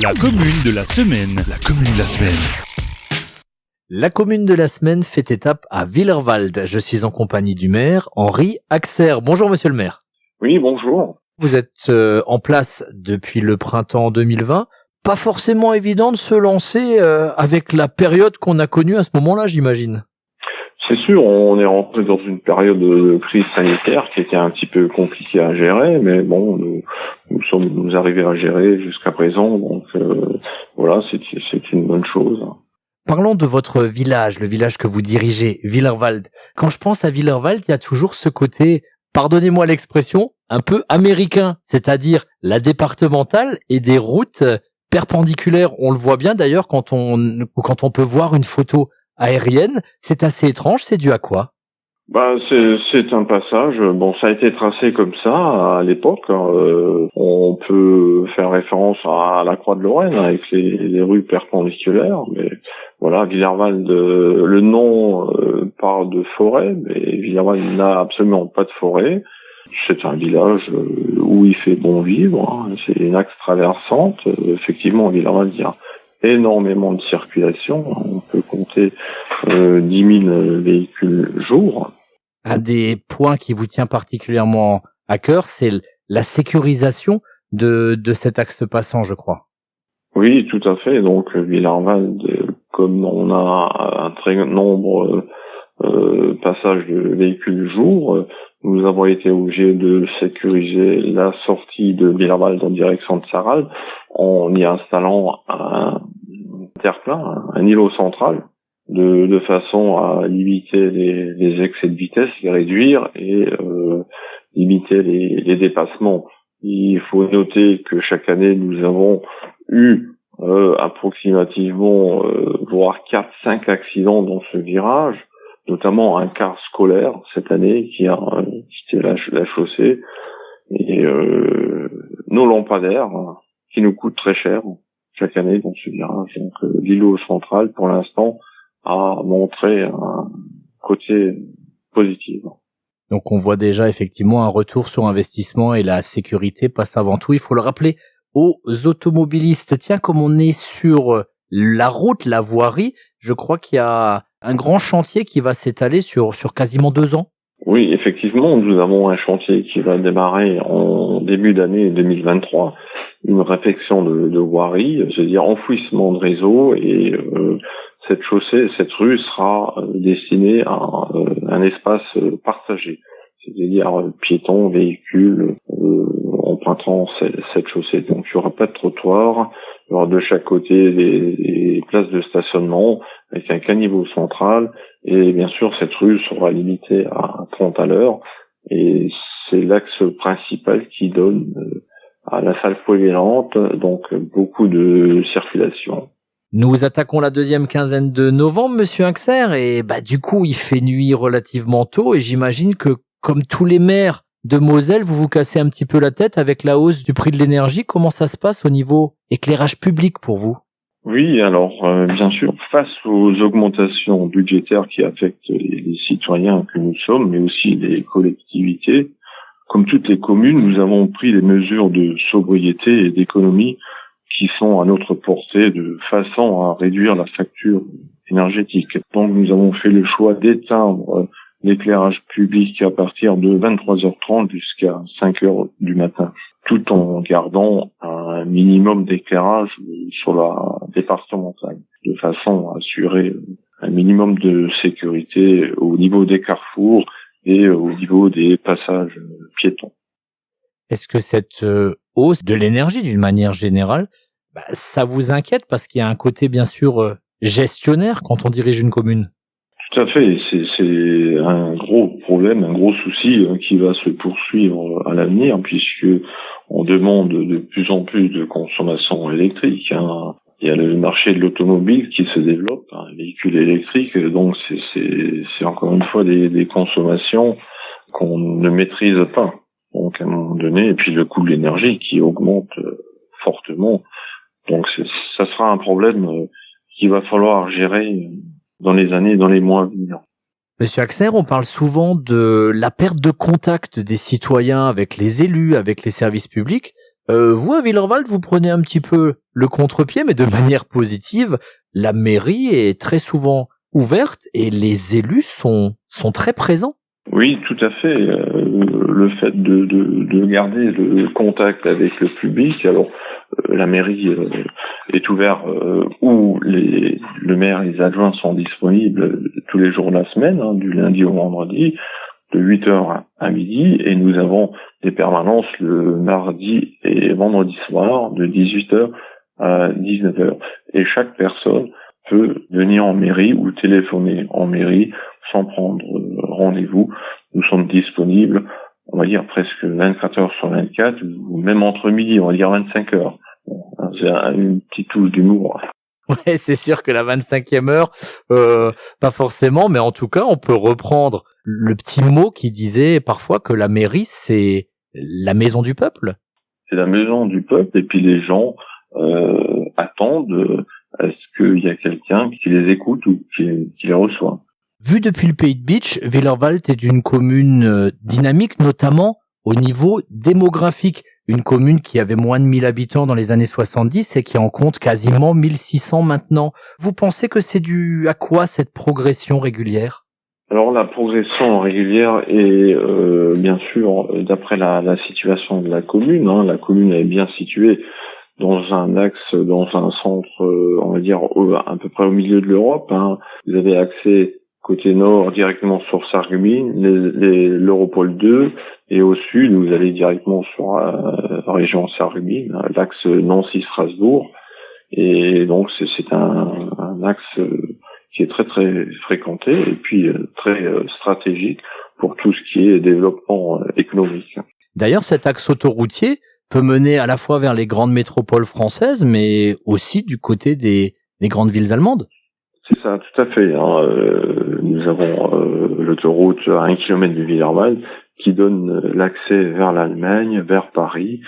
La commune de la semaine. La commune de la semaine. La commune de la semaine fait étape à Willerwald. Je suis en compagnie du maire, Henri Axer. Bonjour monsieur le maire. Oui, bonjour. Vous êtes en place depuis le printemps 2020. Pas forcément évident de se lancer avec la période qu'on a connue à ce moment-là, j'imagine. C'est sûr, on est rentré dans une période de crise sanitaire qui était un petit peu compliquée à gérer, mais bon, nous sommes arrivés à gérer jusqu'à présent, donc voilà, c'est une bonne chose. Parlons de votre village, le village que vous dirigez, Willerwald. Quand je pense à Willerwald, il y a toujours ce côté, pardonnez-moi l'expression, un peu américain, c'est-à-dire la départementale et des routes perpendiculaires. On le voit bien d'ailleurs quand on peut voir une photo aérienne. C'est assez étrange, c'est dû à quoi? C'est un passage. Bon, ça a été tracé comme ça à l'époque. On peut faire référence à la Croix de Lorraine avec les rues perpendiculaires, mais voilà, Willerwald, le nom parle de forêt, mais Willerwald n'a absolument pas de forêt. C'est un village où il fait bon vivre. C'est une axe traversante. Effectivement, Willerwald, il y a énormément de circulation. On peut compter 10 000 véhicules jour. Un des points qui vous tient particulièrement à cœur, c'est la sécurisation de cet axe passant, je crois. Oui, tout à fait. Donc, Willerwald, comme on a un très nombre passages de véhicules jour, nous avons été obligés de sécuriser la sortie de Willerwald en direction de Sarral en y installant un terre-plein, un îlot central, de façon à limiter les excès de vitesse, les réduire et limiter les dépassements. Il faut noter que chaque année, nous avons eu approximativement voire 4-5 accidents dans ce virage, notamment un car scolaire cette année qui a quitté la chaussée, et nos lampadaires qui nous coûtent très cher chaque année dans ce virage. Donc l'îlot central, pour l'instant, a montré un côté positif. Donc on voit déjà effectivement un retour sur investissement et la sécurité passe avant tout. Il faut le rappeler aux automobilistes. Tiens, comme on est sur la route, la voirie, je crois qu'il y a un grand chantier qui va s'étaler sur quasiment 2 ans. Oui, effectivement, nous avons un chantier qui va démarrer en début d'année 2023. Une réflexion de voirie, c'est-à-dire enfouissement de réseau, et cette chaussée, cette rue sera destinée à un espace partagé, c'est-à-dire piétons, véhicules empruntant cette chaussée. Donc il n'y aura pas de trottoir, il y aura de chaque côté des places de stationnement avec un caniveau central, et bien sûr cette rue sera limitée à 30 à l'heure, et c'est l'axe principal qui donne à la salle polyvalente, donc beaucoup de circulation. Nous attaquons la deuxième quinzaine de novembre, monsieur Axer, et du coup, il fait nuit relativement tôt, et j'imagine que, comme tous les maires de Moselle, vous vous cassez un petit peu la tête avec la hausse du prix de l'énergie. Comment ça se passe au niveau éclairage public pour vous? Oui, alors, bien sûr, face aux augmentations budgétaires qui affectent les citoyens que nous sommes, mais aussi les collectivités, comme toutes les communes, nous avons pris des mesures de sobriété et d'économie qui sont à notre portée de façon à réduire la facture énergétique. Donc nous avons fait le choix d'éteindre l'éclairage public à partir de 23h30 jusqu'à 5h du matin, tout en gardant un minimum d'éclairage sur la départementale, de façon à assurer un minimum de sécurité au niveau des carrefours et au niveau des passages piétons. Est-ce que cette hausse de l'énergie, d'une manière générale, ça vous inquiète parce qu'il y a un côté, bien sûr, gestionnaire quand on dirige une commune? Tout à fait. C'est un gros problème, un gros souci qui va se poursuivre à l'avenir, puisque on demande de plus en plus de consommation électrique. Il y a le marché de l'automobile qui se développe, un véhicule électrique, donc c'est encore une fois des consommations qu'on ne maîtrise pas. Donc à un moment donné, et puis le coût de l'énergie qui augmente fortement. Donc ça sera un problème qu'il va falloir gérer dans les mois à venir. Monsieur Axer, on parle souvent de la perte de contact des citoyens avec les élus, avec les services publics. Vous, à Willerwald, vous prenez un petit peu le contre-pied, mais de manière positive. La mairie est très souvent ouverte et les élus sont très présents. Oui, tout à fait. Le fait de garder le contact avec le public. Alors, la mairie est ouverte où le maire et les adjoints sont disponibles tous les jours de la semaine, hein, du lundi au vendredi, de 8h à midi, et nous avons des permanences le mardi et vendredi soir de 18h à 19h. Et chaque personne peut venir en mairie ou téléphoner en mairie sans prendre rendez-vous. Nous sommes disponibles, on va dire presque 24 heures sur 24, ou même entre midi, on va dire 25 heures. Bon, c'est une petite touche d'humour. Ouais, c'est sûr que la 25e heure, pas forcément, mais en tout cas, on peut reprendre le petit mot qui disait parfois que la mairie, c'est la maison du peuple. C'est la maison du peuple, et puis les gens attendent à ce qu'il y a quelqu'un qui les écoute ou qui les reçoit. Vu depuis le Pays de Bitche, Willerwald est une commune dynamique, notamment au niveau démographique. Une commune qui avait moins de 1000 habitants dans les années 70 et qui en compte quasiment 1600 maintenant. Vous pensez que c'est dû à quoi cette progression régulière? Alors la progression régulière est bien sûr d'après la situation de la commune. Hein. La commune est bien située dans un axe, dans un centre, on va dire à peu près au milieu de l'Europe. Hein. Vous avez accès côté nord directement sur Sarreguemines, l'Europole 2, et au sud vous allez directement sur la région Sarreguemines, l'axe Nancy-Strasbourg, et donc c'est un axe qui est très très fréquenté et puis très stratégique pour tout ce qui est développement économique. D'ailleurs, cet axe autoroutier peut mener à la fois vers les grandes métropoles françaises, mais aussi du côté des grandes villes allemandes. C'est ça, tout à fait. Hein. Nous avons l'autoroute à 1 km de Willerwald qui donne l'accès vers l'Allemagne, vers Paris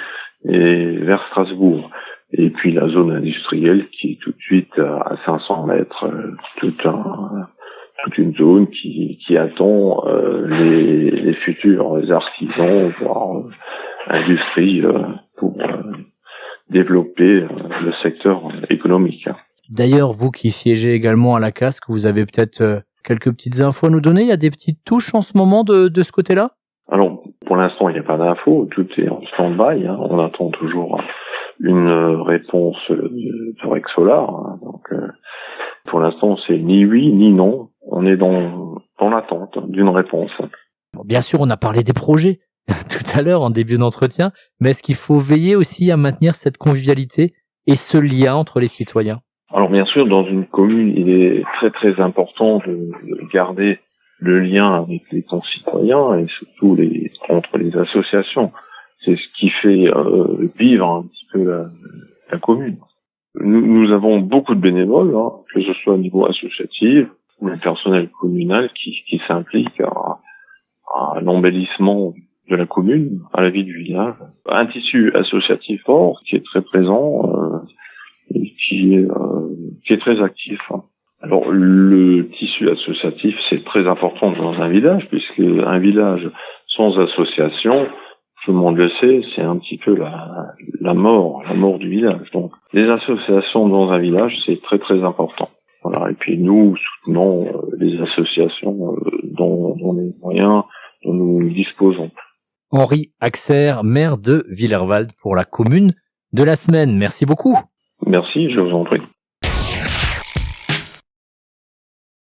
et vers Strasbourg. Et puis la zone industrielle qui est tout de suite à 500 mètres, toute une zone qui attend les futurs artisans, voire industries pour développer le secteur économique. D'ailleurs, vous qui siégez également à la casque, vous avez peut-être quelques petites infos à nous donner. Il y a des petites touches en ce moment de ce côté-là? Alors, pour l'instant, il n'y a pas d'infos. Tout est en stand-by. Hein. On attend toujours une réponse de Rex Solar. Hein. Donc, pour l'instant, c'est ni oui ni non. On est dans l'attente d'une réponse. Bon, bien sûr, on a parlé des projets tout à l'heure en début d'entretien, mais est-ce qu'il faut veiller aussi à maintenir cette convivialité et ce lien entre les citoyens? Alors bien sûr, dans une commune, il est très très important de garder le lien avec les concitoyens et surtout entre les associations. C'est ce qui fait vivre un petit peu la commune. Nous avons beaucoup de bénévoles, hein, que ce soit au niveau associatif ou le personnel communal qui s'implique à l'embellissement de la commune, à la vie du village. Un tissu associatif fort qui est très présent, et qui est très actif. Alors le tissu associatif, c'est très important dans un village, puisque un village sans association, tout le monde le sait, c'est un petit peu la mort du village. Donc les associations dans un village, c'est très très important. Voilà. Et puis nous soutenons les associations dont les moyens dont nous disposons. Henri Axer, maire de Willerwald pour la commune de la semaine. Merci beaucoup. Merci, je vous en prie.